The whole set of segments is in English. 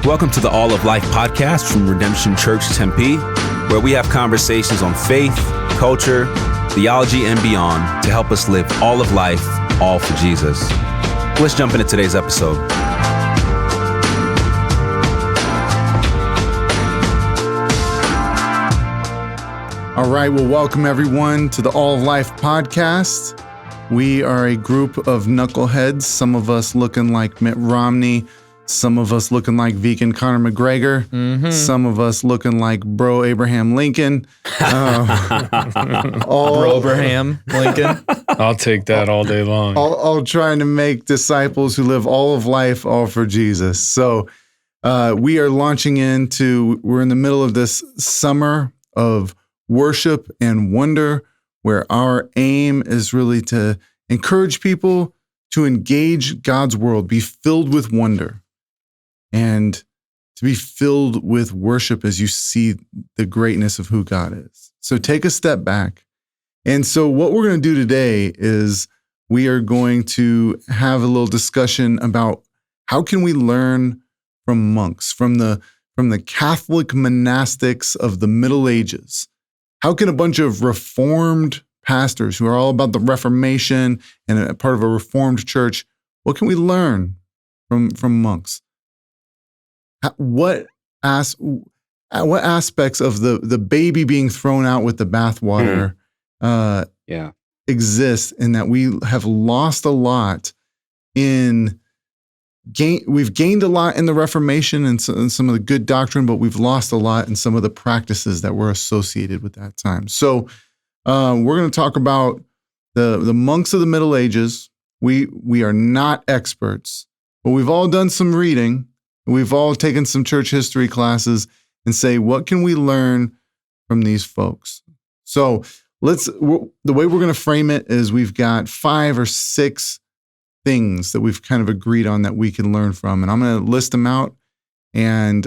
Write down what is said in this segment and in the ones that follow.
Welcome to the All of Life podcast from Redemption Church Tempe, where we have conversations on faith, culture, theology, and beyond to help us live all of life, all for Jesus. Let's jump into today's episode. All right, well, welcome everyone to the All of Life podcast. We are a group of knuckleheads, some of us looking like Mitt Romney, some of us looking like vegan Conor McGregor, some of us looking like bro Abraham Lincoln. Bro Abraham Lincoln. I'll take that all day long. All trying to make disciples who live all of life, all for Jesus. So we are launching we're in the middle of this summer of worship and wonder, where our aim is really to encourage people to engage God's world, be filled with wonder, and to be filled with worship as you see the greatness of who God is. So take a step back. And so what we're going to do today is we are going to have a little discussion about how can we learn from monks, from the Catholic monastics of the Middle Ages. How can a bunch of Reformed pastors who are all about the Reformation and a part of a Reformed church, what can we learn from monks? What aspects of the baby being thrown out with the bathwater exist in that we have lost a lot we've gained a lot in the Reformation and some of the good doctrine, but we've lost a lot in some of the practices that were associated with that time. So we're going to talk about the monks of the Middle Ages. We are not experts, but we've all done some reading. We've all taken some church history classes and say, what can we learn from these folks? So the way we're going to frame it is we've got 5 or 6 things that we've kind of agreed on that we can learn from. And I'm going to list them out and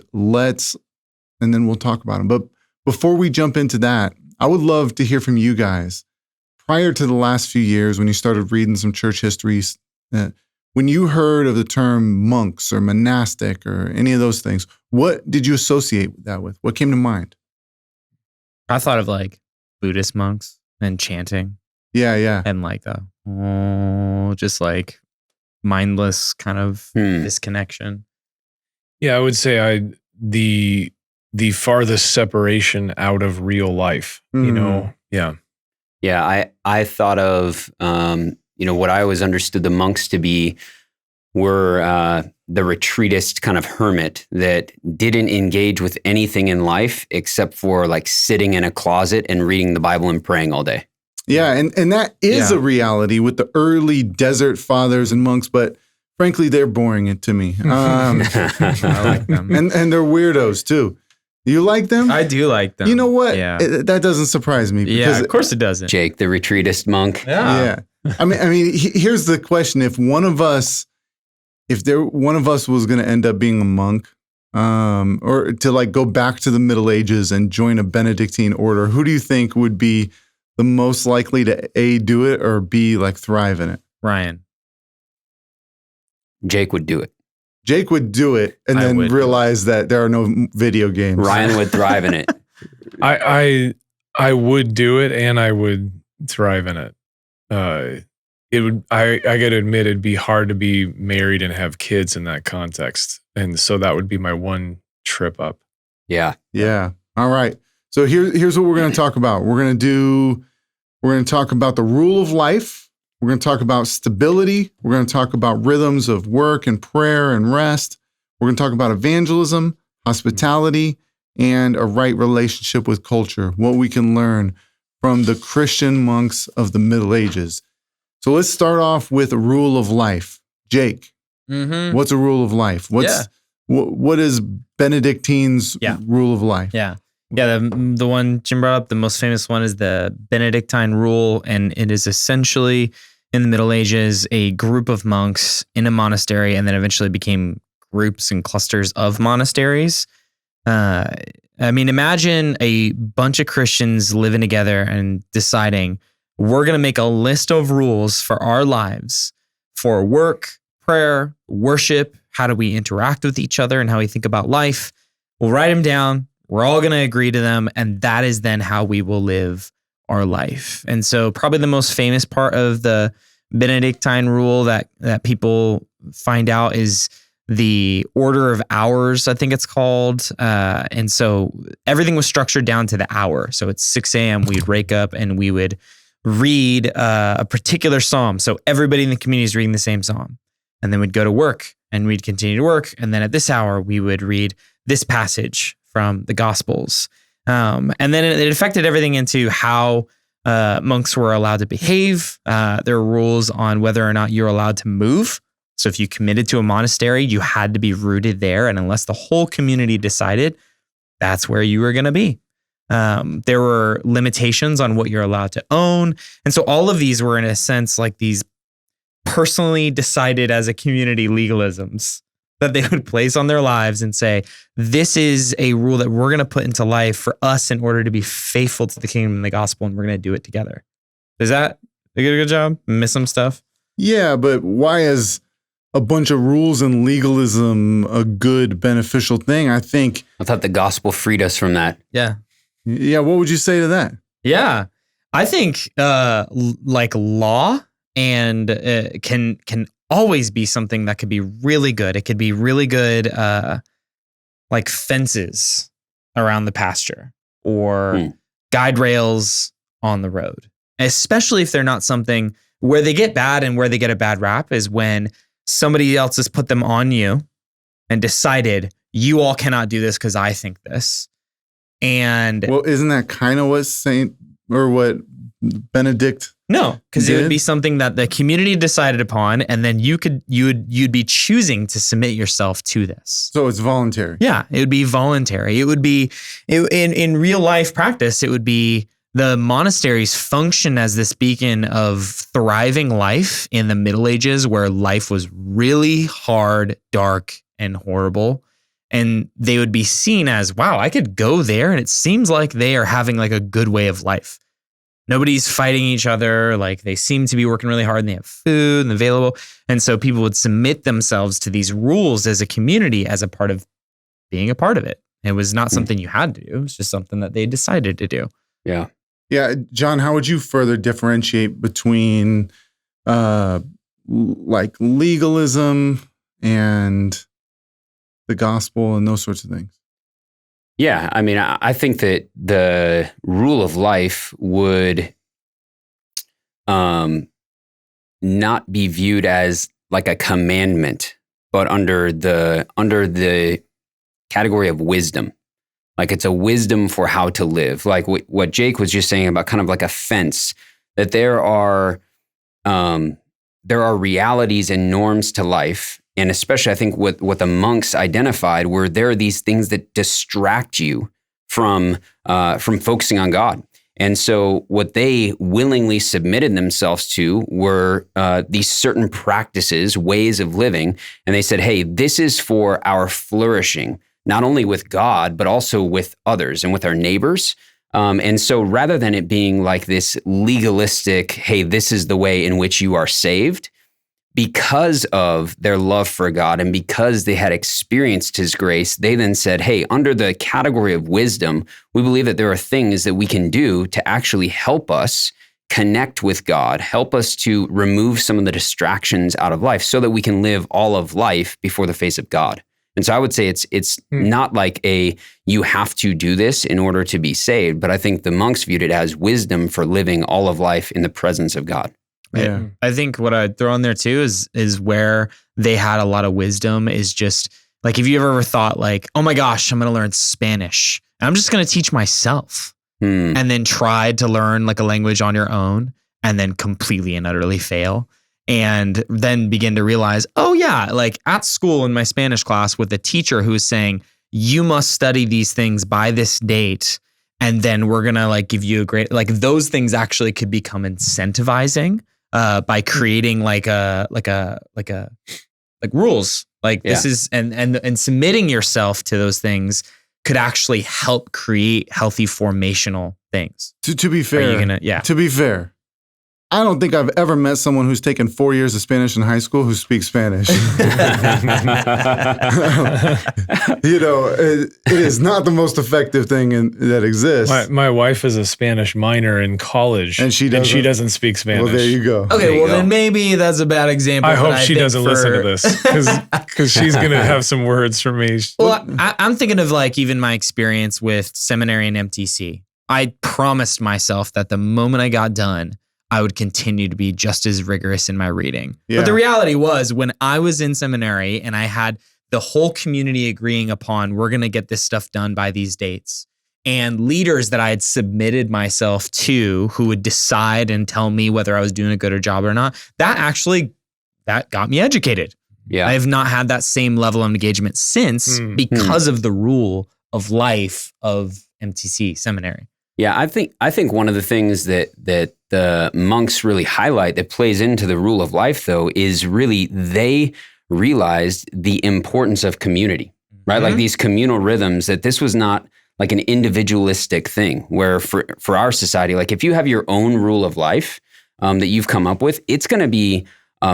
then we'll talk about them. But before we jump into that, I would love to hear from you guys. Prior to the last few years, when you started reading some church histories, when you heard of the term monks or monastic or any of those things, what did you associate that with? What came to mind? I thought of like Buddhist monks and chanting. Yeah. And like just like mindless kind of disconnection. Yeah, I would say the farthest separation out of real life, you know? Yeah. Yeah, I thought of, what I always understood the monks to be were the retreatist kind of hermit that didn't engage with anything in life except for like sitting in a closet and reading the Bible and praying all day. Yeah, and that is a reality with the early desert fathers and monks, but frankly, they're boring to me. I like them. And they're weirdos too. You like them? I do like them. You know what? Yeah. That doesn't surprise me. Yeah, of course it doesn't. Jake, the retreatist monk. Yeah. I mean, here's the question: if one of us was going to end up being a monk, or to like go back to the Middle Ages and join a Benedictine order, who do you think would be the most likely to A, do it, or B, like thrive in it? Ryan. Jake would do it. Jake would do it and then realize that there are no video games. Ryan would thrive in it. I would do it and I would thrive in it. I got to admit, it'd be hard to be married and have kids in that context. And so that would be my one trip up. Yeah. Yeah. All right. So here's what we're going to talk about. We're going to talk about the rule of life. We're going to talk about stability. We're going to talk about rhythms of work and prayer and rest. We're going to talk about evangelism, hospitality, and a right relationship with culture, what we can learn from the Christian monks of the Middle Ages. So let's start off with a rule of life. Jake, what's a rule of life? What is Benedictine's rule of life? Yeah. Yeah, the one Jim brought up, the most famous one is the Benedictine rule, and it is essentially, in the Middle Ages, a group of monks in a monastery, and then eventually became groups and clusters of monasteries. I mean, imagine a bunch of Christians living together and deciding, we're going to make a list of rules for our lives, for work, prayer, worship, How do we interact with each other and how we think about life? We'll write them down. We're all going to agree to them. And that is then how we will live our life. And so probably the most famous part of the Benedictine rule that people find out is the order of hours, I think it's called. And so everything was structured down to the hour. So it's 6 a.m. We'd wake up and we would read a particular psalm. So everybody in the community is reading the same psalm. And then we'd go to work and we'd continue to work. And then at this hour, we would read this passage from the Gospels. And then it affected everything into how monks were allowed to behave. There were rules on whether or not you're allowed to move. So if you committed to a monastery, you had to be rooted there. And unless the whole community decided, that's where you were going to be. There were limitations on what you're allowed to own. And so all of these were, in a sense, like these personally decided as a community legalisms that they would place on their lives and say, this is a rule that we're going to put into life for us in order to be faithful to the kingdom and the gospel, and we're going to do it together. Does that do a good job? Miss some stuff? Yeah, but why is a bunch of rules and legalism a good, beneficial thing? I thought the gospel freed us from that. Yeah. Yeah, what would you say to that? Yeah. I think like law and can always be something that could be really good. It could be really good like fences around the pasture or guide rails on the road, especially if they're not something where they get bad and where they get a bad rap is when somebody else has put them on you and decided you all cannot do this because I think this. And well, isn't that kind of what Benedict? No, because it did? would be something that the community decided upon, and then you'd be choosing to submit yourself to this. So it's voluntary. Yeah, it would be voluntary. It would be in real life practice. It would be the monasteries function as this beacon of thriving life in the Middle Ages, where life was really hard, dark, and horrible. And they would be seen as, wow, I could go there and it seems like they are having like a good way of life. Nobody's fighting each other. Like they seem to be working really hard and they have food and available. And so people would submit themselves to these rules as a community, as a part of being a part of it. It was not something you had to do. It was just something that they decided to do. Yeah. Yeah. John, how would you further differentiate between like legalism and the gospel and those sorts of things? Yeah, I mean, I think that the rule of life would not be viewed as like a commandment, but under the category of wisdom. Like it's a wisdom for how to live. Like what Jake was just saying about kind of like a fence, that there are realities and norms to life. And especially, I think what the monks identified were there are these things that distract you from focusing on God. And so what they willingly submitted themselves to were these certain practices, ways of living. And they said, hey, this is for our flourishing, not only with God, but also with others and with our neighbors. And so rather than it being like this legalistic, hey, this is the way in which you are saved, because of their love for God and because they had experienced his grace, they then said, hey, under the category of wisdom, we believe that there are things that we can do to actually help us connect with God, help us to remove some of the distractions out of life so that we can live all of life before the face of God. And so I would say it's not like you have to do this in order to be saved, but I think the monks viewed it as wisdom for living all of life in the presence of God. Yeah. I think what I'd throw in there too is where they had a lot of wisdom is just like, if you ever thought like, oh my gosh, I'm going to learn Spanish and I'm just going to teach myself and then tried to learn like a language on your own and then completely and utterly fail. And then begin to realize, oh yeah, like at school in my Spanish class with a teacher who was saying, you must study these things by this date. And then we're going to like give you a great, like those things actually could become incentivizing. By creating like rules, like this is and submitting yourself to those things could actually help create healthy formational things. To be fair, to be fair, I don't think I've ever met someone who's taken 4 years of Spanish in high school who speaks Spanish. It is not the most effective thing that exists. My wife is a Spanish minor in college, and she doesn't speak Spanish. Well, there you go. Okay, then maybe that's a bad example. I hope she doesn't listen to this because she's going to have some words for me. Well, I'm thinking of like even my experience with seminary and MTC. I promised myself that the moment I got done, I would continue to be just as rigorous in my reading. Yeah. But the reality was when I was in seminary and I had the whole community agreeing upon we're going to get this stuff done by these dates, and leaders that I had submitted myself to who would decide and tell me whether I was doing a good job or not, that got me educated. Yeah. I have not had that same level of engagement since because of the rule of life of MTC seminary. Yeah, I think one of the things that the monks really highlight that plays into the rule of life, though, is really they realized the importance of community, right? Like these communal rhythms, that this was not like an individualistic thing where for our society, like if you have your own rule of life that you've come up with, it's going to be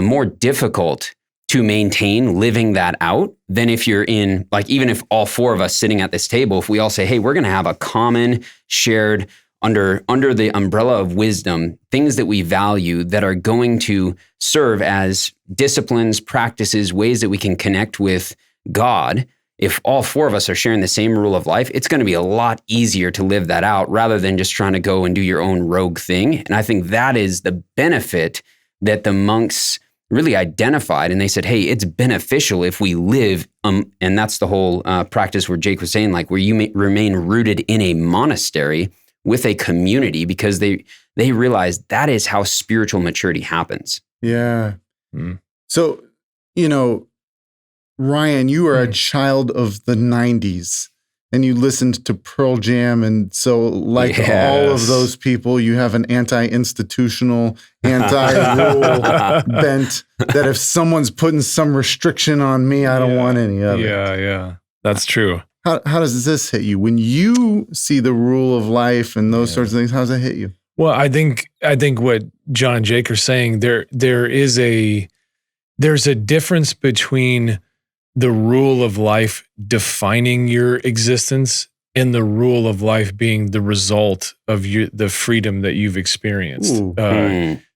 more difficult to maintain living that out than if you're in, like, even if all four of us sitting at this table, if we all say, hey, we're going to have a common shared under the umbrella of wisdom, things that we value that are going to serve as disciplines, practices, ways that we can connect with God. If all four of us are sharing the same rule of life, it's going to be a lot easier to live that out rather than just trying to go and do your own rogue thing. And I think that is the benefit that the monks really identified, and they said, hey, it's beneficial if we live, and that's the whole practice where Jake was saying, like, where you may remain rooted in a monastery with a community, because they realize that is how spiritual maturity happens. Yeah. So, Ryan, you are a child of the 90s. And you listened to Pearl Jam, and so like all of those people, you have an anti-institutional, anti-rule bent that if someone's putting some restriction on me, I don't want any of it. Yeah, that's true. How does this hit you when you see the rule of life and those sorts of things? How does that hit you? Well, I think what John and Jake are saying, there's a difference between the rule of life defining your existence and the rule of life being the result of the freedom that you've experienced.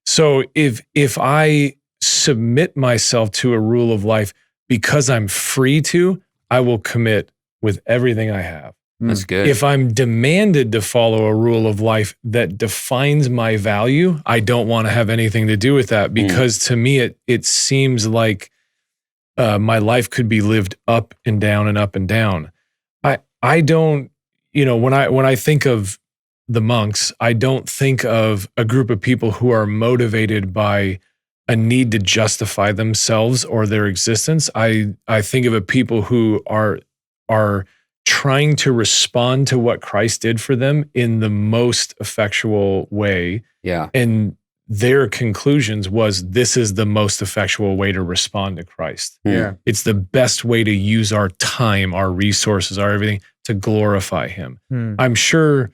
So if I submit myself to a rule of life because I'm free to, I will commit with everything I have. That's good. If I'm demanded to follow a rule of life that defines my value, I don't want to have anything to do with that, because to me, it seems like my life could be lived up and down and up and down. I don't, when I think of the monks, I don't think of a group of people who are motivated by a need to justify themselves or their existence. I think of a people who are trying to respond to what Christ did for them in the most effectual way. Yeah. And their conclusions was, this is the most effectual way to respond to Christ. Yeah. It's the best way to use our time, our resources, our everything to glorify him. I'm sure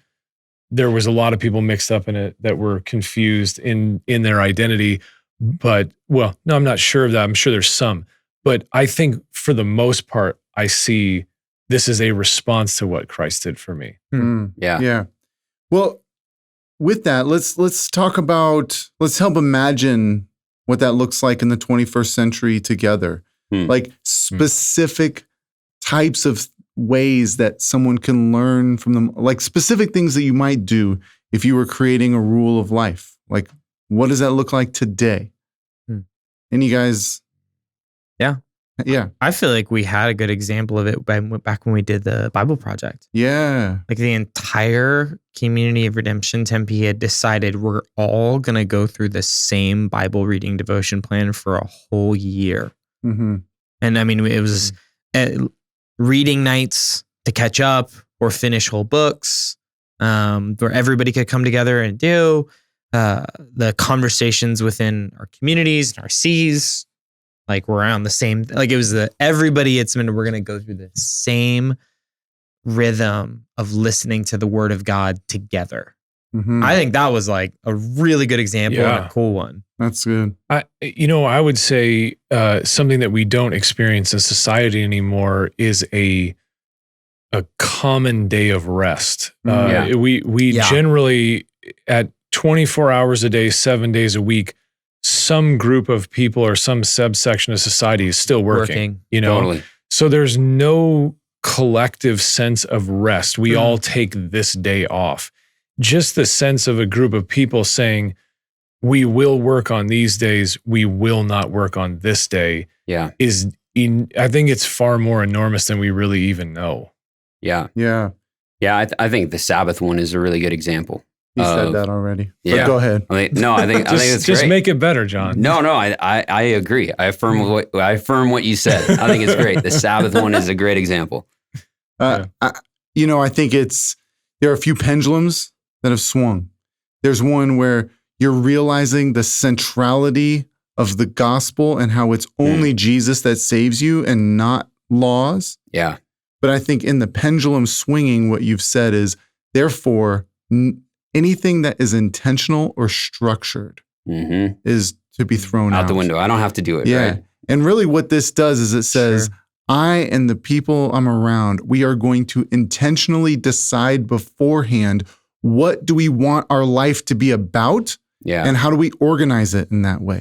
there was a lot of people mixed up in it that were confused in their identity, but no, I'm not sure of that. I'm sure there's some, but I think for the most part, I see this is a response to what Christ did for me. Yeah. Yeah. Well, with that, let's talk about, let's help imagine what that looks like in the 21st century together. Like specific types of ways that someone can learn from them, like specific things that you might do if you were creating a rule of life. Like, what does that look like today? Any guys? Yeah. I feel like we had a good example of it back when we did the Bible project. Yeah. Like the entire community of Redemption Tempe had decided we're all going to go through the same Bible reading devotion plan for a whole year. And I mean, it was reading nights to catch up or finish whole books, where everybody could come together and do the conversations within our communities and our Cs. Like we're on the same, like it was everybody had submitted, we're going to go through the same rhythm of listening to the word of God together. Mhm. I think that was like a really good example and Yeah. a cool one. That's good. I would say something that we don't experience in society anymore is a common day of rest. Yeah. We Yeah. generally at 24 hours a day, 7 days a week, some group of people or some subsection of society is still working. You know, Totally. so there's no collective sense of rest. We all take this day off. Just the sense of a group of people saying, we will work on these days, we will not work on this day, Yeah. I think it's far more enormous than we really even know. Yeah. Yeah. Yeah. I think the Sabbath one is a really good example. You said that already. Yeah. But go ahead. I think it's Just great. make it better, John. No, I agree. I affirm what you said. I think it's great. The Sabbath one is a great example. I think there are a few pendulums that have swung. There's one where you're realizing the centrality of the gospel and how it's only Jesus that saves you and not laws. Yeah. But I think in the pendulum swinging, what you've said is, therefore, anything that is intentional or structured Mm-hmm. is to be thrown out Out the window. I don't have to do it. Yeah. Right. And really what this does is it says, Sure. I and the people I'm around, we are going to intentionally decide beforehand, what do we want our life to be about? Yeah. And how do we organize it in that way?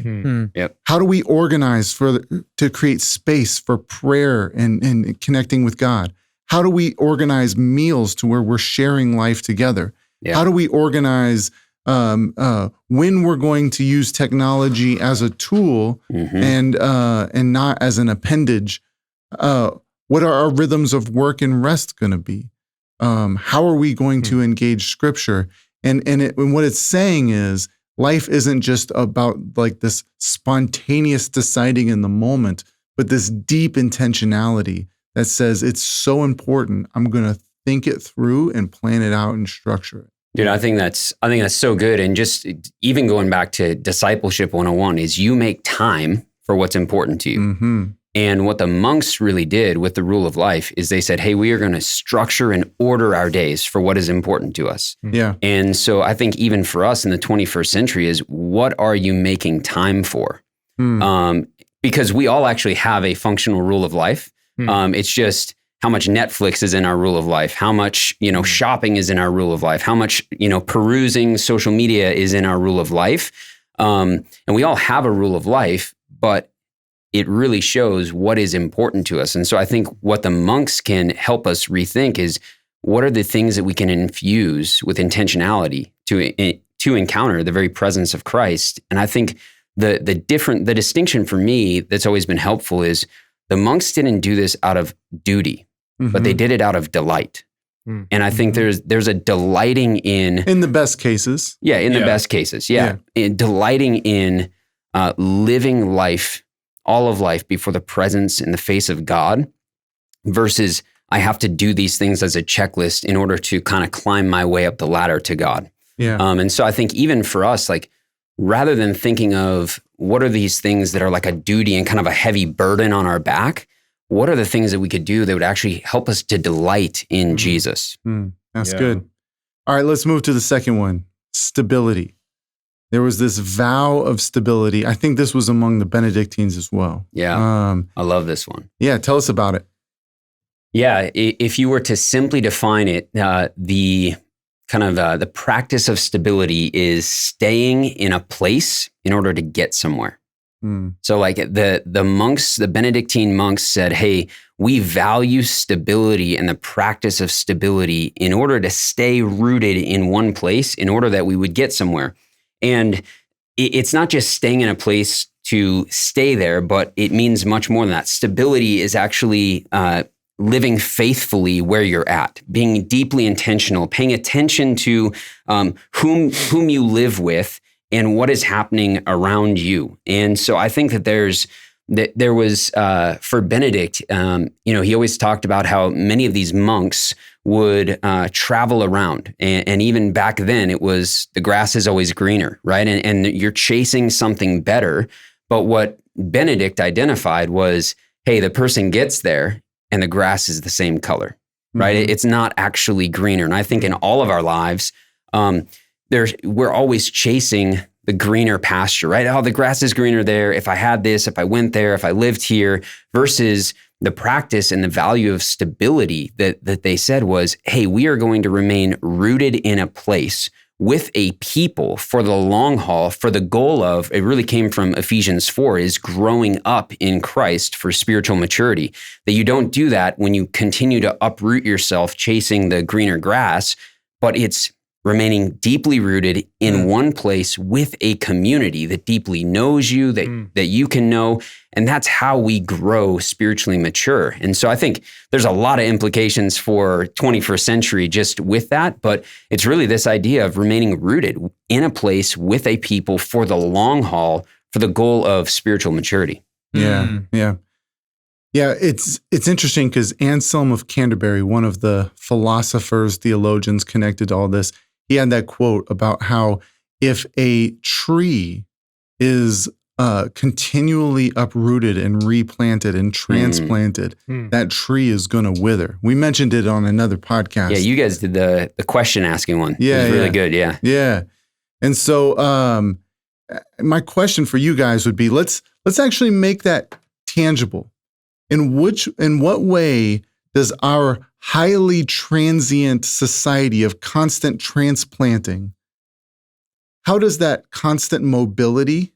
How do we organize to create space for prayer and connecting with God? How do we organize meals to where we're sharing life together? Yeah. How do we organize when we're going to use technology as a tool Mhm. and not as an appendage? What are our rhythms of work and rest going to be? How are we going to engage Scripture? And what it's saying is, life isn't just about like this spontaneous deciding in the moment, but this deep intentionality that says it's so important. I'm going to think it through and plan it out and structure it. Dude, I think that's so good. And just even going back to discipleship 101 is you make time for what's important to you. Mm-hmm. And what the monks really did with the rule of life is they said, hey, we are going to structure and order our days for what is important to us. Yeah. And so I think even for us in the 21st century is, what are you making time for? Because we all actually have a functional rule of life. It's just how much Netflix is in our rule of life, how much, shopping is in our rule of life, how much, perusing social media is in our rule of life. And we all have a rule of life, but it really shows what is important to us. And so I think what the monks can help us rethink is, what are the things that we can infuse with intentionality to encounter the very presence of Christ? And I think the distinction for me that's always been helpful is, the monks didn't do this out of duty, but they did it out of delight. And I think there's a delighting in the best cases. Yeah, in the best cases. Yeah. In delighting in living life, all of life, before the presence and the face of God, versus I have to do these things as a checklist in order to kind of climb my way up the ladder to God. Yeah. And so I think even for us, like, rather than thinking of what are these things that are like a duty and kind of a heavy burden on our back, what are the things that we could do that would actually help us to delight in Jesus? That's good. All right, let's move to the second one, stability. There was this vow of stability. I think this was among the Benedictines as well. Yeah, I love this one. Yeah, tell us about it. Yeah, if you were to simply define it, the practice of stability is staying in a place in order to get somewhere. So like the monks, the Benedictine monks said, hey, we value stability and the practice of stability in order to stay rooted in one place in order that we would get somewhere. And it's not just staying in a place to stay there, but it means much more than that. Stability is actually living faithfully where you're at, being deeply intentional, paying attention to whom you live with and what is happening around you. And so I think that there was for Benedict, he always talked about how many of these monks would travel around. And even back then it was, the grass is always greener, right? And you're chasing something better. But what Benedict identified was, hey, the person gets there and the grass is the same color, right? It's not actually greener. And I think in all of our lives, we're always chasing the greener pasture, right? Oh, the grass is greener there. If I had this, if I went there, if I lived here, versus the practice and the value of stability that they said was, hey, we are going to remain rooted in a place with a people for the long haul, for the goal of, it really came from Ephesians 4, is growing up in Christ for spiritual maturity. That you don't do that when you continue to uproot yourself chasing the greener grass, but it's remaining deeply rooted in one place with a community that deeply knows you, that you can know. And that's how we grow spiritually mature. And so I think there's a lot of implications for 21st century just with that, but it's really this idea of remaining rooted in a place with a people for the long haul, for the goal of spiritual maturity. Yeah. It's interesting because Anselm of Canterbury, one of the philosophers, theologians connected to all this, he had that quote about how if a tree is continually uprooted and replanted and transplanted, that tree is going to wither. We mentioned it on another podcast. Yeah, you guys did the question asking one. Yeah, it was really good. Yeah. Yeah. And so my question for you guys would be, let's actually make that tangible. In what way does our highly transient society of constant transplanting, how does that constant mobility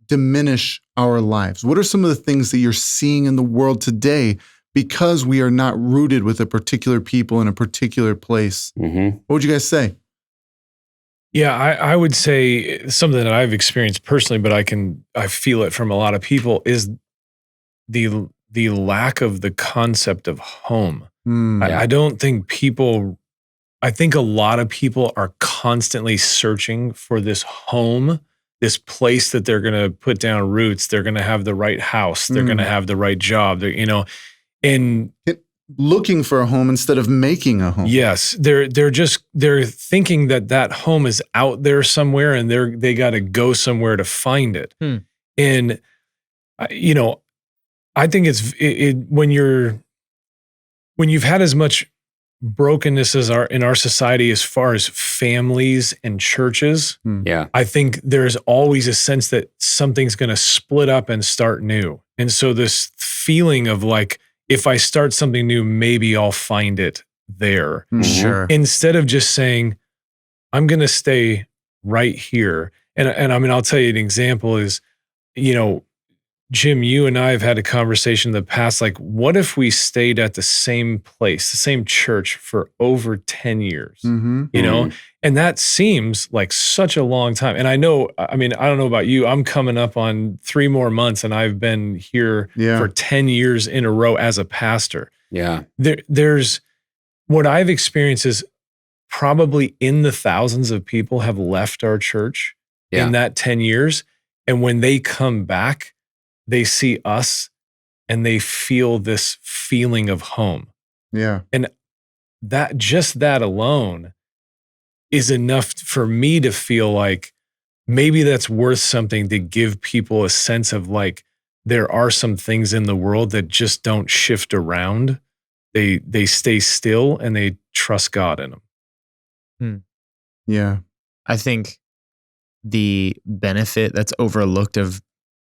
diminish our lives? What are some of the things that you're seeing in the world today because we are not rooted with a particular people in a particular place? What would you guys say? Yeah, I would say something that I've experienced personally, but I feel it from a lot of people, is the lack of the concept of home. I don't think I think a lot of people are constantly searching for this home, this place that they're going to put down roots. They're going to have the right house. They're going to have the right job. And looking for a home instead of making a home. Yes. They're thinking that home is out there somewhere and they got to go somewhere to find it. And, I think it's when you've had as much brokenness as in our society as far as families and churches. I think there's always a sense that something's going to split up and start new. And so this feeling of if I start something new, maybe I'll find it there. Sure. Instead of just saying, I'm going to stay right here. And I mean, I'll tell you an example is, Jim, you and I have had a conversation in the past, what if we stayed at the same place, the same church for over 10 years, and that seems like such a long time. And I don't know about you, I'm coming up on 3 more months and I've been here for 10 years in a row as a pastor. Yeah. There's what I've experienced is probably in the thousands of people have left our church in that 10 years. And when they come back, they see us and they feel this feeling of home. Yeah. And that alone is enough for me to feel like maybe that's worth something to give people a sense of there are some things in the world that just don't shift around. They stay still and they trust God in them. Yeah. I think the benefit that's overlooked of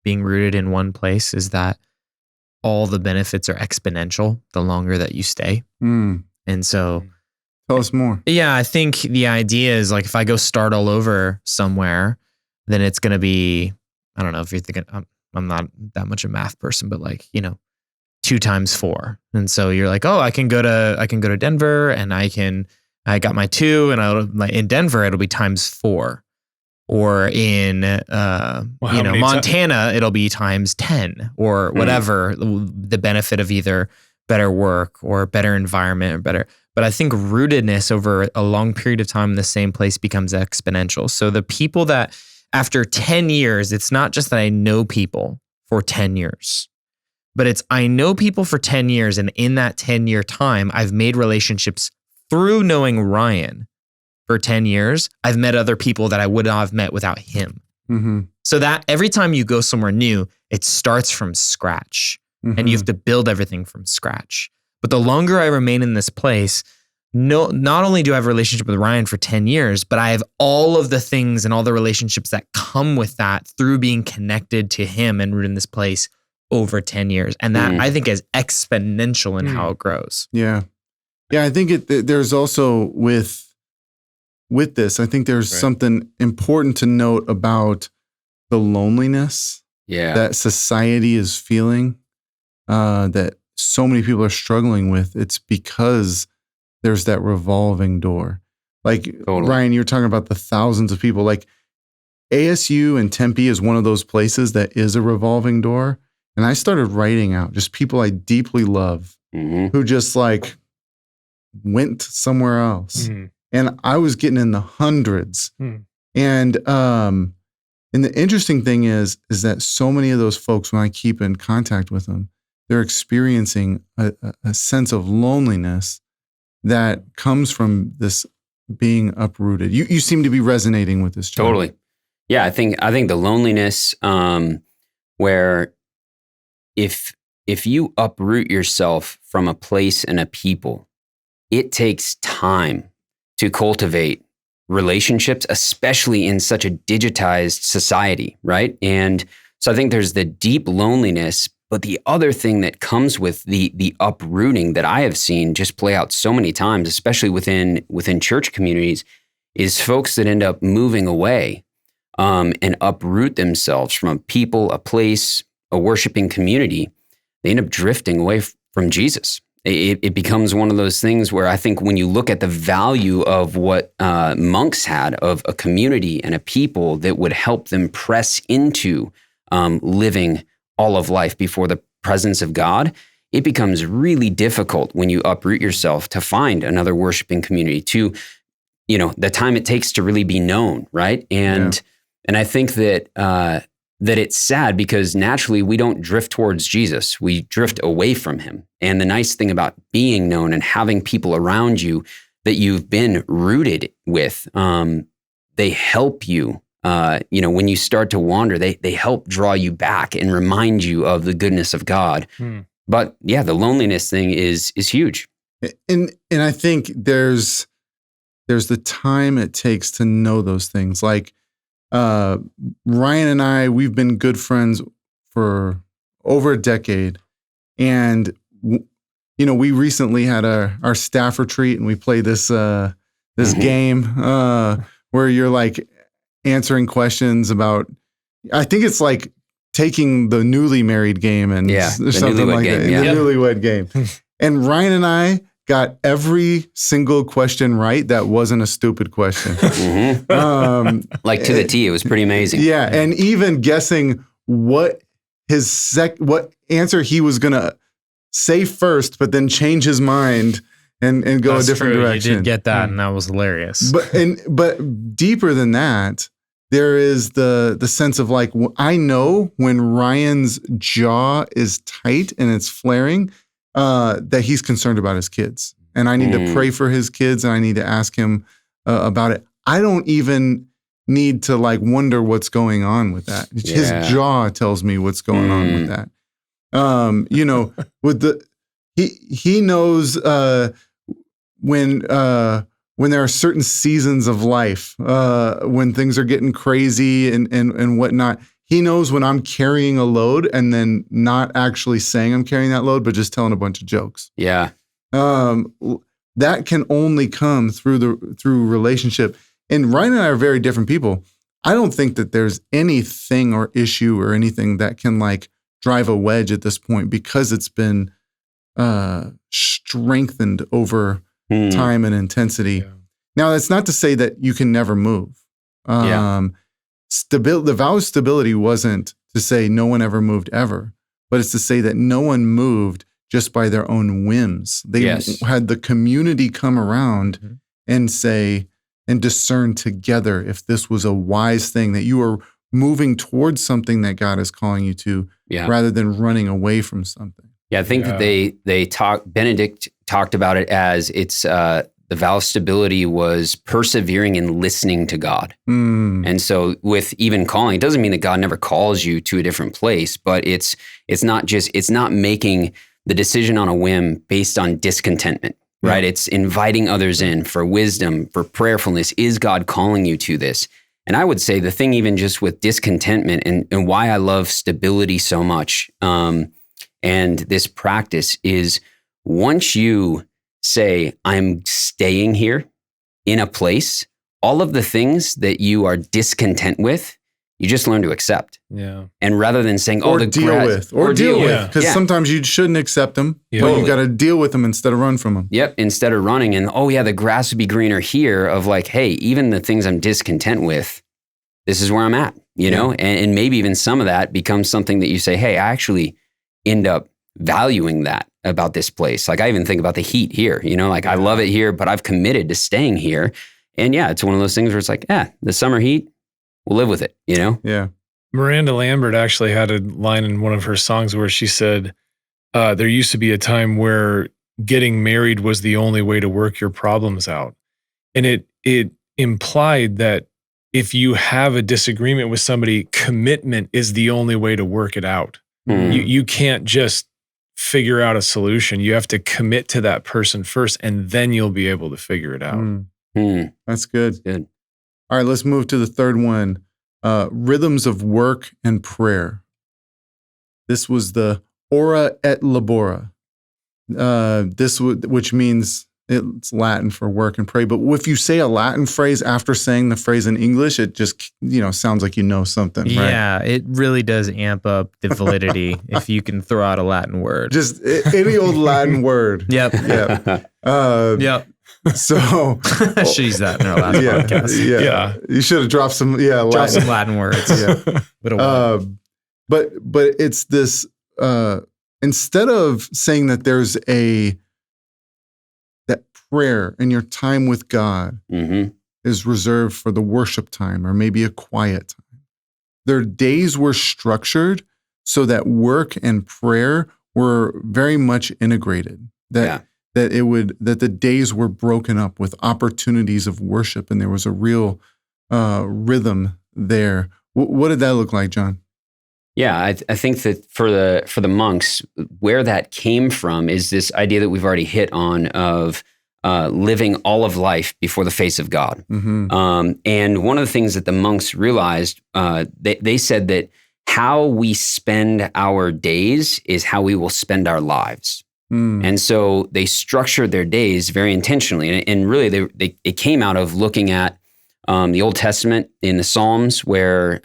being rooted in one place is that all the benefits are exponential the longer that you stay. And so tell us more. Yeah, I think the idea is if I go start all over somewhere, then it's going to be, I don't know if you're thinking, I'm not that much a math person, but 2 times 4. And so you're I can go to Denver and I got my 2 and in Denver, it'll be times 4. Or in Montana, it'll be times 10 or whatever, the benefit of either better work or better environment or better. But I think rootedness over a long period of time in the same place becomes exponential. So the people that after 10 years, it's not just that I know people for 10 years, but it's I know people for 10 years. And in that 10-year time, I've made relationships through knowing Ryan. For 10 years, I've met other people that I would not have met without him. So that every time you go somewhere new, it starts from scratch and you have to build everything from scratch. But the longer I remain in this place, not only do I have a relationship with Ryan for 10 years, but I have all of the things and all the relationships that come with that through being connected to him and rooted in this place over 10 years. And that I think is exponential in how it grows. Yeah. Yeah. I think there's also with this, I think there's something important to note about the loneliness that society is feeling, that so many people are struggling with. It's because there's that revolving door. Like Ryan, you were talking about the thousands of people. Like ASU and Tempe is one of those places that is a revolving door. And I started writing out just people I deeply love who just like went somewhere else. And I was getting in the hundreds. And the interesting thing is that so many of those folks, when I keep in contact with them, they're experiencing a sense of loneliness that comes from this being uprooted. You seem to be resonating with this, John. Totally. Yeah, I think the loneliness where if you uproot yourself from a place and a people, it takes time to cultivate relationships, especially in such a digitized society, right? And so I think there's the deep loneliness, but the other thing that comes with the uprooting that I have seen just play out so many times, especially within church communities, is folks that end up moving away and uproot themselves from a people, a place, a worshiping community. They end up drifting away from Jesus. It becomes one of those things where I think when you look at the value of what monks had, of a community and a people that would help them press into living all of life before the presence of God, it becomes really difficult when you uproot yourself to find another worshiping community, to, the time it takes to really be known, right? And I think that it's sad because naturally we don't drift towards Jesus. We drift away from him. And the nice thing about being known and having people around you that you've been rooted with, they help you. When you start to wander, they help draw you back and remind you of the goodness of God. But yeah, the loneliness thing is huge. And I think there's the time it takes to know those things. Like Ryan and I, we've been good friends for over a decade. And, we recently had our staff retreat and we played this game where you're like answering questions about, I think it's like taking the newly married game and something like that. The newlywed game. And Ryan and I got every single question right that wasn't a stupid question. Like to the T, it was pretty amazing. Yeah, and even guessing what what answer he was gonna say first, but then change his mind and go a different direction. You did get that, and that was hilarious. But deeper than that, there is the sense of like, I know when Ryan's jaw is tight and it's flaring, that he's concerned about his kids. And I need to pray for his kids and I need to ask him about it. I don't even need to like wonder what's going on with that. His jaw tells me what's going on with that. He knows when there are certain seasons of life, when things are getting crazy and whatnot. He knows when I'm carrying a load and then not actually saying I'm carrying that load, but just telling a bunch of jokes. Yeah. That can only come through relationship. And Ryan and I are very different people. I don't think that there's anything or issue or anything that can like drive a wedge at this point because it's been strengthened over time and intensity. Yeah. Now, that's not to say that you can never move. The vow of stability wasn't to say no one ever moved ever, but it's to say that no one moved just by their own whims. They had the community come around and say, and discern together if this was a wise thing, that you are moving towards something that God is calling you to, rather than running away from something. Yeah, I think that Benedict talked about it as it's the vow of stability was persevering in listening to God. And so with even calling, it doesn't mean that God never calls you to a different place, but it's not making the decision on a whim based on discontentment. right? It's inviting others in for wisdom, for prayerfulness. Is God calling you to this? And I would say the thing, even just with discontentment and why I love stability so much, and this practice is once you say, I'm staying here in a place, all of the things that you are discontent with, you just learn to accept. Yeah. And rather than saying, or deal with, because sometimes you shouldn't accept them, Yeah. but you got to deal with them instead of run from them. Yep. Instead of running and, the grass would be greener here, of like, hey, even the things I'm discontent with, this is where I'm at, you know? And maybe even some of that becomes something that you say, hey, I actually end up valuing that about this place. Like I even think about the heat here, you know, like I love it here, but I've committed to staying here. And it's one of those things where it's like, the summer heat, we'll live with it, you know? Yeah. Miranda Lambert actually had a line in one of her songs where she said, there used to be a time where getting married was the only way to work your problems out. And it implied that if you have a disagreement with somebody, commitment is the only way to work it out. You can't just figure out a solution. You have to commit to that person first, and then you'll be able to figure it out. That's good. Good. All right, let's move to the third one. Rhythms of work and prayer. This was the ora et labora. Which means it's Latin for work and pray. But if you say a Latin phrase after saying the phrase in English, it just sounds like you know something, right? Yeah, it really does amp up the validity if you can throw out a Latin word. Just any old Latin word. Yep. Yep. So should use that in our last podcast. Yeah. You should have dropped some. Drop some Latin words. But it's this. Instead of saying that there's that prayer and your time with God is reserved for the worship time or maybe a quiet time, their days were structured so that work and prayer were very much integrated. That the days were broken up with opportunities of worship, and there was a real rhythm there. What did that look like, John? Yeah, I think that for the monks, where that came from is this idea that we've already hit on of living all of life before the face of God. And one of the things that the monks realized, they said that how we spend our days is how we will spend our lives. And so they structured their days very intentionally. And really, it came out of looking at the Old Testament in the Psalms, where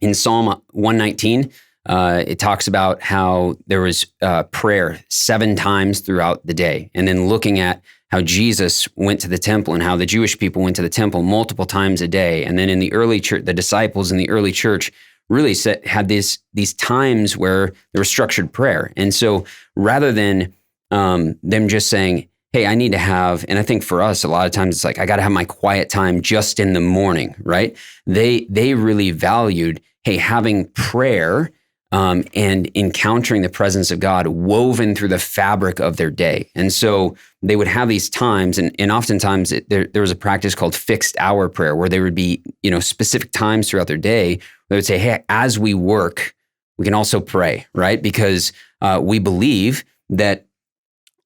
in Psalm 119, it talks about how there was prayer 7 times throughout the day. And then looking at how Jesus went to the temple and how the Jewish people went to the temple multiple times a day. And then in the early church, the disciples in the early church really had these times where there was structured prayer. And so rather than them just saying, hey, I need to have, and I think for us, a lot of times it's like, I got to have my quiet time just in the morning, right? They really valued, hey, having prayer and encountering the presence of God woven through the fabric of their day. And so they would have these times, and oftentimes there was a practice called fixed hour prayer, where there would be specific times throughout their day where they would say, hey, as we work, we can also pray, right? Because we believe that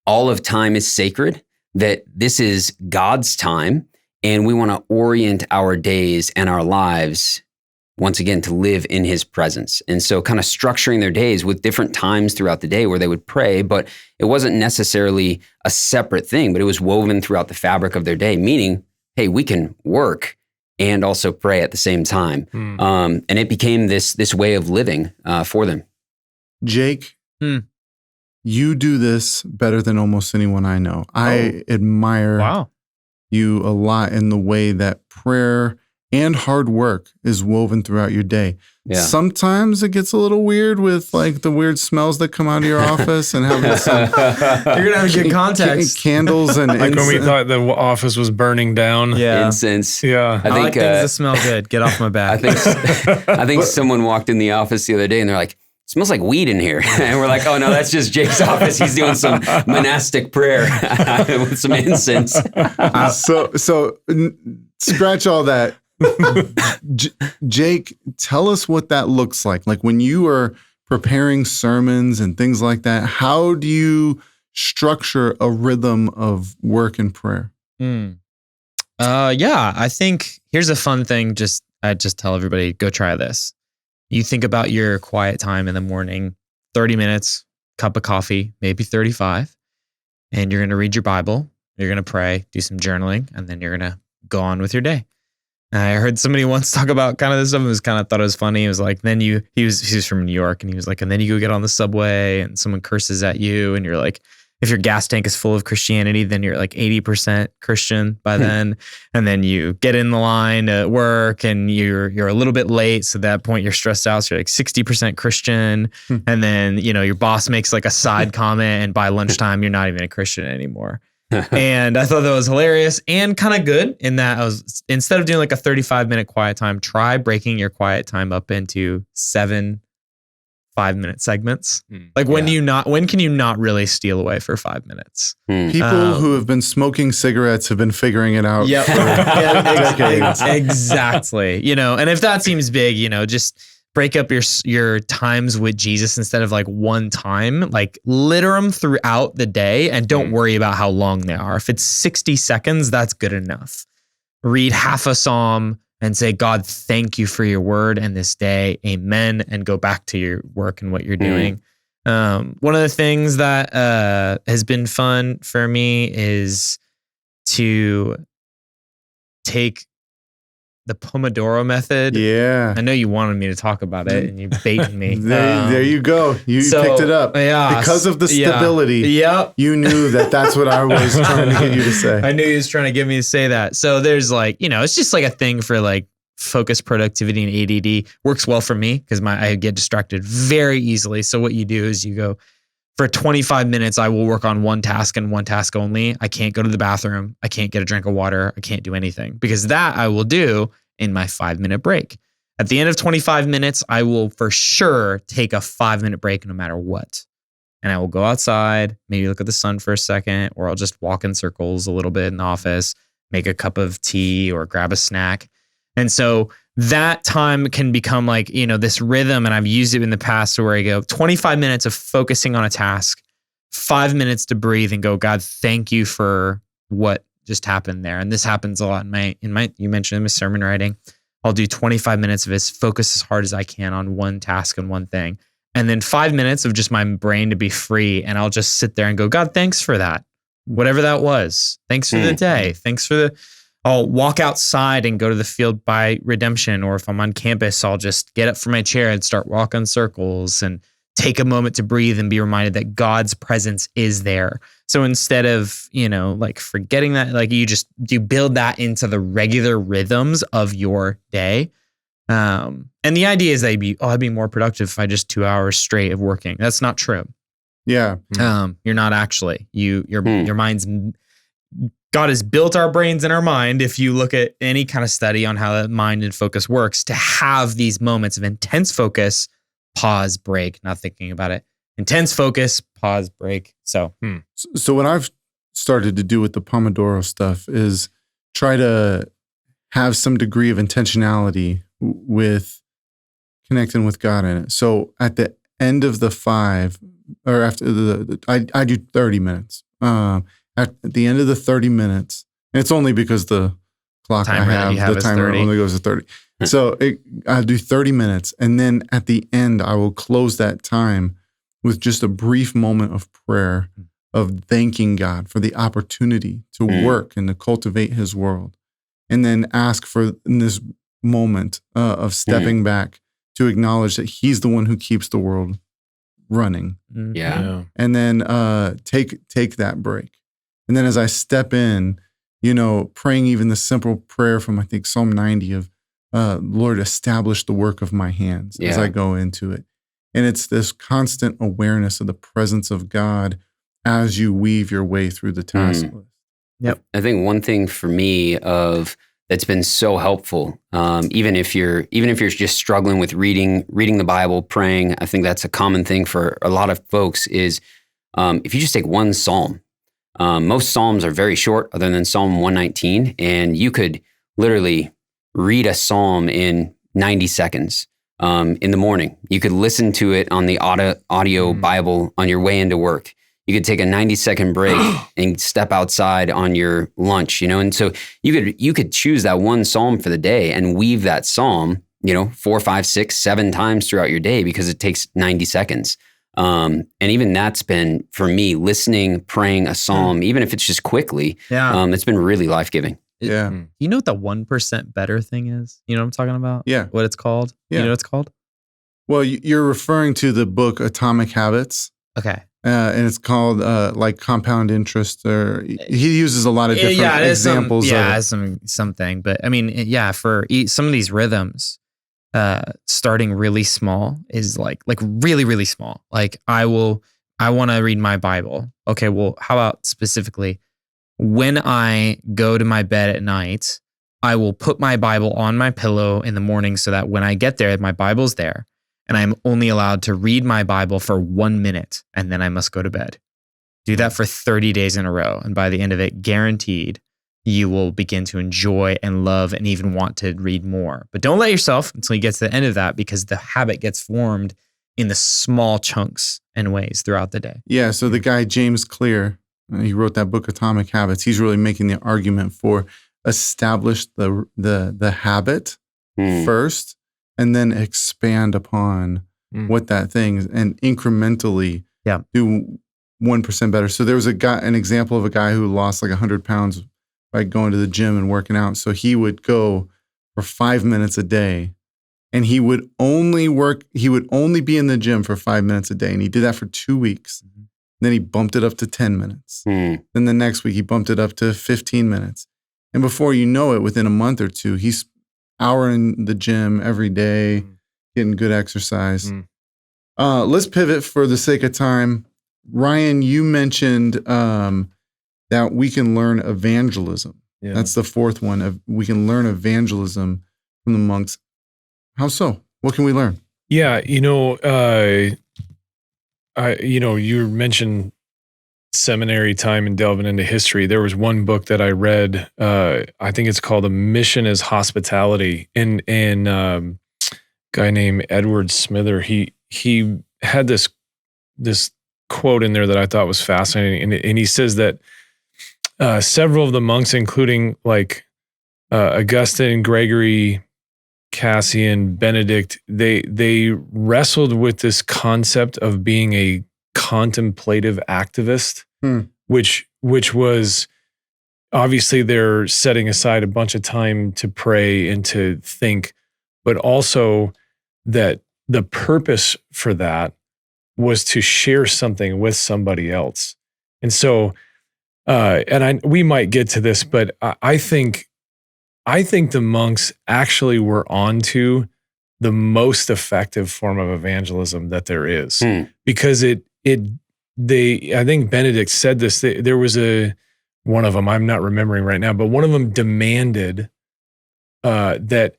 all of time is sacred, that this is God's time, and we want to orient our days and our lives once again to live in his presence. And so kind of structuring their days with different times throughout the day where they would pray, but it wasn't necessarily a separate thing, but it was woven throughout the fabric of their day, meaning, hey, we can work and also pray at the same time. And it became this way of living for them. Jake, you do this better than almost anyone I know. I admire you a lot in the way that prayer and hard work is woven throughout your day. Yeah. Sometimes it gets a little weird with like the weird smells that come out of your office and having some you're gonna have a good context. Candles and like when we thought the office was burning down. Yeah. Incense. Yeah. I like things that smell good. Get off my back. I think someone walked in the office the other day and they're like, it smells like weed in here. And we're like, oh no, that's just Jake's office. He's doing some monastic prayer with some incense. So scratch all that. Jake, tell us what that looks like. Like when you are preparing sermons and things like that, how do you structure a rhythm of work and prayer? Yeah, I think here's a fun thing. I just tell everybody, go try this. You think about your quiet time in the morning, 30 minutes, cup of coffee, maybe 35, and you're going to read your Bible. You're going to pray, do some journaling, and then you're going to go on with your day. I heard somebody once talk about kind of this stuff and thought it was funny. It was like, he was from New York, and he was like, and then you go get on the subway and someone curses at you, and you're like, if your gas tank is full of Christianity, then you're like 80% Christian by then. And then you get in the line at work and you're a little bit late. So at that point you're stressed out. So you're like 60% Christian. And then, your boss makes like a side comment, and by lunchtime, you're not even a Christian anymore. And I thought that was hilarious and kind of good in that instead of doing like a 35-minute quiet time, try breaking your quiet time up into 7 5-minute segments. Like when can you not really steal away for 5 minutes? People who have been smoking cigarettes have been figuring it out. Yep. For decades. Exactly. And if that seems big, just break up your times with Jesus instead of like one time, like litter them throughout the day and don't worry about how long they are. If it's 60 seconds, that's good enough. Read half a psalm and say, God, thank you for your word and this day. Amen. And go back to your work and what you're doing. One of the things that has been fun for me is to take the Pomodoro method. Yeah. I know you wanted me to talk about it and you baited me. There you go. You picked it up. Yeah. Because of the stability. Yep. You knew that's what I was trying to get you to say. I knew he was trying to get me to say that. So there's like, it's just like a thing for like focus, productivity, and ADD. Works well for me because I get distracted very easily. So what you do is you go, for 25 minutes, I will work on one task and one task only. I can't go to the bathroom. I can't get a drink of water. I can't do anything because that I will do in my 5-minute break. At the end of 25 minutes, I will for sure take a 5-minute break no matter what. And I will go outside, maybe look at the sun for a second, or I'll just walk in circles a little bit in the office, make a cup of tea or grab a snack. And so that time can become like, this rhythm. And I've used it in the past where I go 25 minutes of focusing on a task, 5 minutes to breathe and go, God, thank you for what just happened there. And this happens a lot in my you mentioned in my sermon writing. I'll do 25 minutes of this, focus as hard as I can on one task and one thing. And then 5 minutes of just my brain to be free. And I'll just sit there and go, God, thanks for that. Whatever that was. Thanks for the day. I'll walk outside and go to the field by Redemption. Or if I'm on campus, I'll just get up from my chair and start walking circles and take a moment to breathe and be reminded that God's presence is there. So instead of, like forgetting that, like you build that into the regular rhythms of your day. And the idea is that I'd be more productive if I just 2 hours straight of working. That's not true. Yeah. You're not actually. Your mind's, God has built our brains and our mind, if you look at any kind of study on how the mind and focus works, to have these moments of intense focus, pause, break, not thinking about it. Intense focus, pause, break. So what I've started to do with the Pomodoro stuff is try to have some degree of intentionality with connecting with God in it. So at the end of the 5, or after I do 30 minutes. At the end of the 30 minutes, and it's only because the clock I have the timer only goes to 30. So I do 30 minutes, and then at the end, I will close that time with just a brief moment of prayer, of thanking God for the opportunity to work and to cultivate His world, and then ask for in this moment of stepping back to acknowledge that He's the one who keeps the world running. Yeah. And then take that break. And then as I step in, praying even the simple prayer from, I think, Psalm 90 of, Lord, establish the work of my hands as I go into it. And it's this constant awareness of the presence of God as you weave your way through the task list. Yep. I think one thing for me that's been so helpful, even if you're just struggling with reading the Bible, praying, I think that's a common thing for a lot of folks is if you just take one psalm. Most Psalms are very short, other than Psalm 119, and you could literally read a Psalm in 90 seconds in the morning. You could listen to it on the audio Bible on your way into work. You could take a 90-second break and step outside on your lunch, and so you could choose that one psalm for the day and weave that psalm, 4, 5, 6, 7 times throughout your day because it takes 90 seconds. And even that's been, for me, listening, praying a psalm, even if it's just quickly, it's been really life-giving. Yeah. You know what the 1% better thing is? You know what I'm talking about? Yeah. What it's called? Yeah. You know what it's called? Well, you're referring to the book Atomic Habits. Okay. And it's called like compound interest, or he uses a lot of different examples. Something. But I mean, for some of these rhythms, starting really small is like really, really small. Like I want to read my Bible. Okay, well, how about specifically when I go to my bed at night, I will put my Bible on my pillow in the morning so that when I get there, my Bible's there. And I'm only allowed to read my Bible for 1 minute, and then I must go to bed. Do that for 30 days in a row. And by the end of it, guaranteed, you will begin to enjoy and love and even want to read more. But don't let yourself until you get to the end of that, because the habit gets formed in the small chunks and ways throughout the day. Yeah, so the guy, James Clear, he wrote that book, Atomic Habits. He's really making the argument for establish the habit first, and then expand upon what that thing is, and incrementally do 1% better. So there was an example of a guy who lost like 100 pounds by going to the gym and working out. So he would go for 5 minutes a day, and he would only be in the gym for 5 minutes a day. And he did that for 2 weeks. Mm-hmm. Then he bumped it up to 10 minutes. Then the next week he bumped it up to 15 minutes. And before you know it, within a month or two, he's hour in the gym every day, getting good exercise. Let's pivot for the sake of time. Ryan, you mentioned that we can learn evangelism. Yeah. That's the fourth one. We can learn evangelism from the monks. How so? What can we learn? Yeah, you mentioned seminary time and delving into history. There was one book that I read. I think it's called "A Mission as Hospitality," and guy named Edward Smither. He had this quote in there that I thought was fascinating, and he says that several of the monks, including like Augustine, Gregory, Cassian, Benedict, they wrestled with this concept of being a contemplative activist, which was obviously they're setting aside a bunch of time to pray and to think, but also that the purpose for that was to share something with somebody else. And so, we might get to this, but I think the monks actually were onto the most effective form of evangelism that there is, because I think Benedict said this. There was one of them, I'm not remembering right now, but one of them demanded that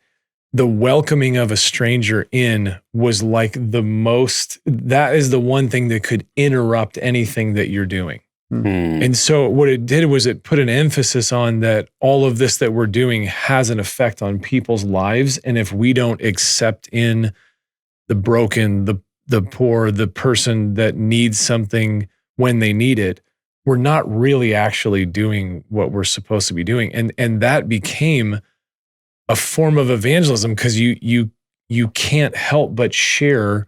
the welcoming of a stranger in was like that is the one thing that could interrupt anything that you're doing. And so what it did was it put an emphasis on that all of this that we're doing has an effect on people's lives. And if we don't accept in the broken, the poor, the person that needs something when they need it, we're not really actually doing what we're supposed to be doing. And that became a form of evangelism, because you can't help but share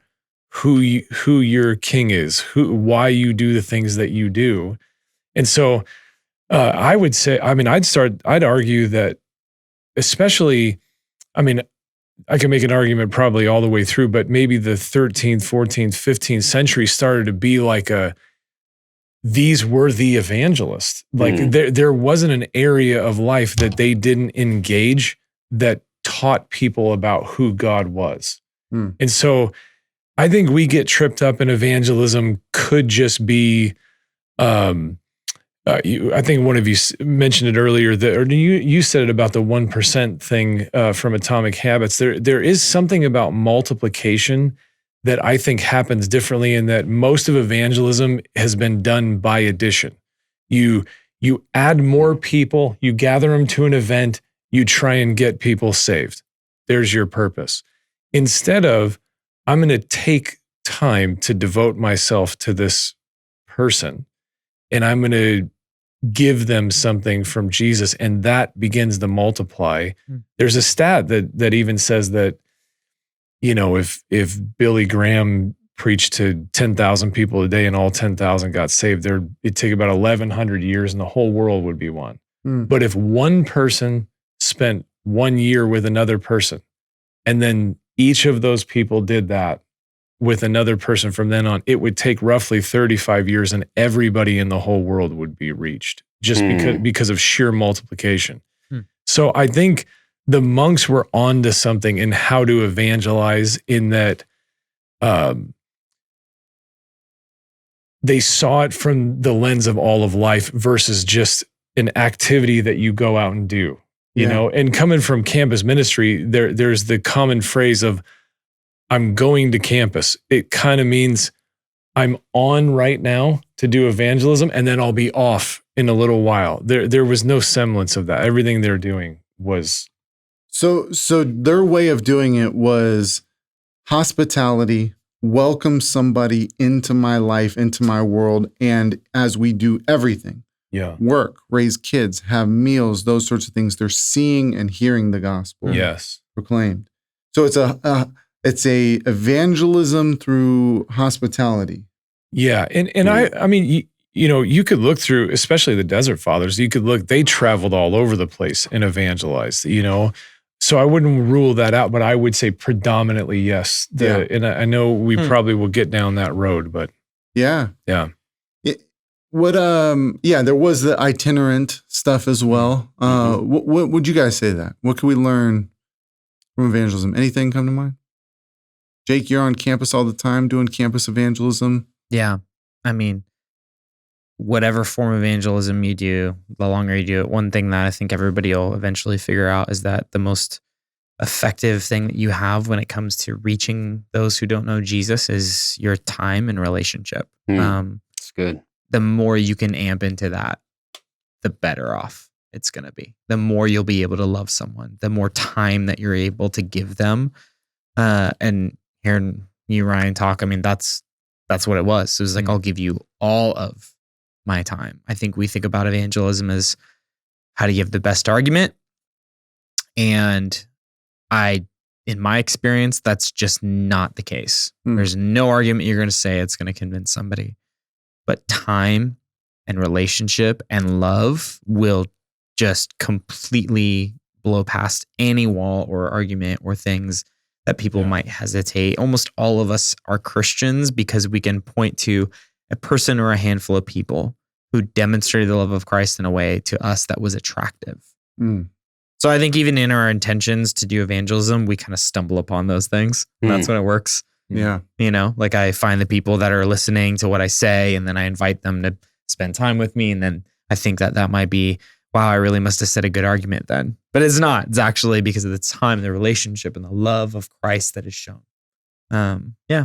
who your king is, why you do the things that you do. And so I would say, I'd argue that especially, I can make an argument probably all the way through, but maybe the 13th, 14th, 15th century started to be like these were the evangelists. Like there wasn't an area of life that they didn't engage that taught people about who God was. And so I think we get tripped up in evangelism could just be, I think one of you mentioned it earlier, or you said it about the 1% thing from Atomic Habits. There is something about multiplication that I think happens differently, in that most of evangelism has been done by addition. You add more people, you gather them to an event, you try and get people saved. There's your purpose. Instead of, I'm going to take time to devote myself to this person. and I'm going to give them something from Jesus, and that begins to multiply. There's a stat that even says that, if Billy Graham preached to 10,000 people a day and all 10,000 got saved, it'd take about 1,100 years and the whole world would be one. But if one person spent 1 year with another person, and then each of those people did that with another person from then on, it would take roughly 35 years and everybody in the whole world would be reached just because of sheer multiplication. So I think the monks were onto something in how to evangelize, in that they saw it from the lens of all of life versus just an activity that you go out and do, you know. And coming from campus ministry, there's the common phrase of, I'm going to campus. It kind of means I'm on right now to do evangelism, and then I'll be off in a little while. There was no semblance of that. Everything they're doing was. So their way of doing it was hospitality, welcome somebody into my life, into my world. And as we do everything, work, raise kids, have meals, those sorts of things, they're seeing and hearing the gospel proclaimed. So it's a evangelism through hospitality. Yeah. And I mean, you could look through, especially the Desert Fathers, they traveled all over the place and evangelized, So I wouldn't rule that out, but I would say predominantly yes. And I know we probably will get down that road, but yeah. Yeah. There was the itinerant stuff as well. What would you guys say that? What can we learn from evangelism? Anything come to mind? Jake, you're on campus all the time doing campus evangelism. Yeah. I mean, whatever form of evangelism you do, the longer you do it, one thing that I think everybody will eventually figure out is that the most effective thing that you have when it comes to reaching those who don't know Jesus is your time and relationship. It's good. The more you can amp into that, the better off it's going to be. The more you'll be able to love someone, the more time that you're able to give them. And hearing you, Ryan, talk, I mean, that's what it was. So it was like, I'll give you all of my time. I think we think about evangelism as how to give the best argument. And in my experience, that's just not the case. There's no argument you're going to say it's going to convince somebody. But time and relationship and love will just completely blow past any wall or argument or things that people might hesitate. Almost all of us are Christians because we can point to a person or a handful of people who demonstrated the love of Christ in a way to us that was attractive. So I think even in our intentions to do evangelism, we kind of stumble upon those things. That's when it works. Yeah. Like I find the people that are listening to what I say, and then I invite them to spend time with me. And then I think that might be, wow, I really must have said a good argument then. But it's not. It's actually because of the time, the relationship, and the love of Christ that is shown.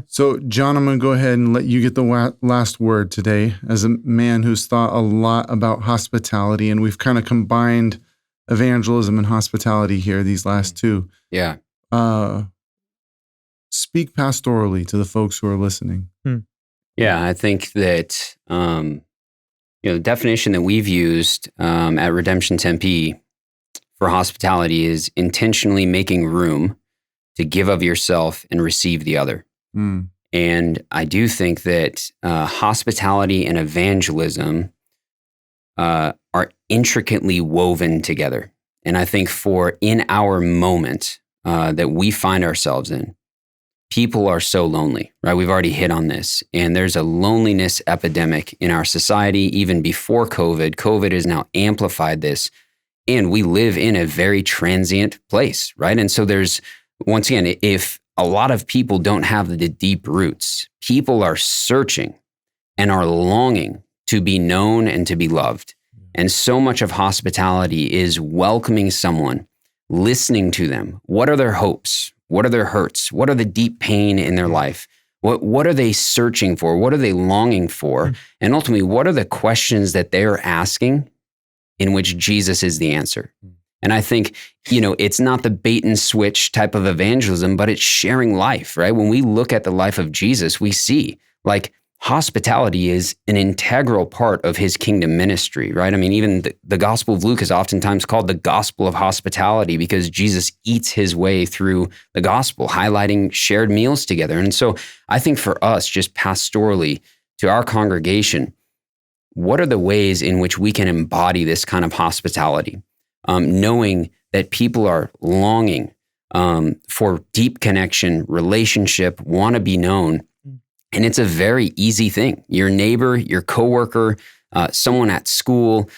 So, John, I'm going to go ahead and let you get the last word today as a man who's thought a lot about hospitality, and we've kind of combined evangelism and hospitality here, these last two. Yeah. Speak pastorally to the folks who are listening. Yeah, I think that the definition that we've used at Redemption Tempe for hospitality is intentionally making room to give of yourself and receive the other. And I do think that hospitality and evangelism are intricately woven together. And I think in our moment that we find ourselves in, people are so lonely, right? We've already hit on this. And there's a loneliness epidemic in our society, even before COVID. COVID has now amplified this. And we live in a very transient place, right? And so once again, if a lot of people don't have the deep roots, people are searching and are longing to be known and to be loved. And so much of hospitality is welcoming someone, listening to them. What are their hopes? What are their hurts? What are the deep pain in their life? What are they searching for? What are they longing for? And ultimately, what are the questions that they're asking in which Jesus is the answer? And I think, it's not the bait and switch type of evangelism, but it's sharing life, right? When we look at the life of Jesus, we see hospitality is an integral part of his kingdom ministry, right? I mean, even the Gospel of Luke is oftentimes called the gospel of hospitality because Jesus eats his way through the gospel, highlighting shared meals together. And so I think for us, just pastorally to our congregation, what are the ways in which we can embody this kind of hospitality, knowing that people are longing for deep connection, relationship, want to be known. And it's a very easy thing. Your neighbor, your coworker, someone at school,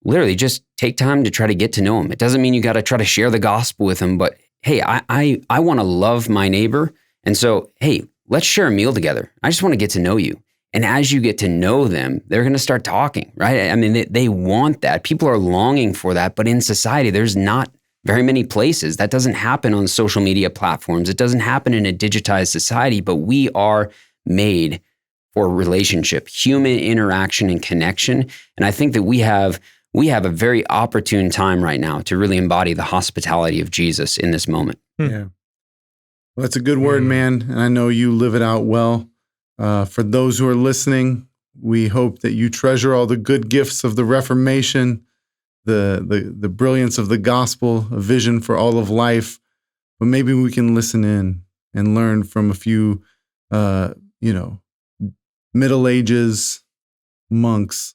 literally just take time to try to get to know them. It doesn't mean you got to try to share the gospel with them, but hey, I want to love my neighbor. And so, hey, let's share a meal together. I just want to get to know you. And as you get to know them, they're going to start talking, right? I mean, they want that. People are longing for that. But in society, there's not very many places. That doesn't happen on social media platforms. It doesn't happen in a digitized society, but we are made for relationship, human interaction and connection. And I think that we have a very opportune time right now to really embody the hospitality of Jesus in this moment. Yeah. Well, that's a good word, man. And I know you live it out well. For those who are listening, we hope that you treasure all the good gifts of the Reformation, the brilliance of the gospel, a vision for all of life. But maybe we can listen in and learn from a few Middle Ages monks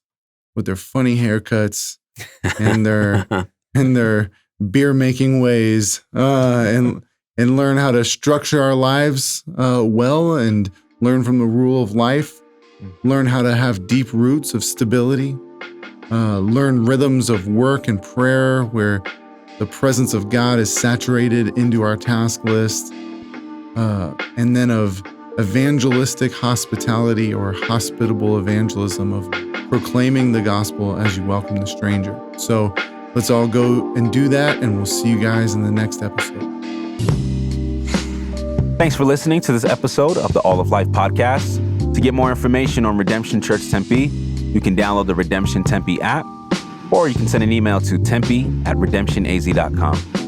with their funny haircuts and their beer making ways, and learn how to structure our lives well, and learn from the rule of life, learn how to have deep roots of stability, learn rhythms of work and prayer where the presence of God is saturated into our task list, and then of evangelistic hospitality or hospitable evangelism of proclaiming the gospel as you welcome the stranger. So let's all go and do that, and we'll see you guys in the next episode. Thanks for listening to this episode of the All of Life podcast. To get more information on Redemption Church Tempe, you can download the Redemption Tempe app, or you can send an email to tempe@redemptionaz.com.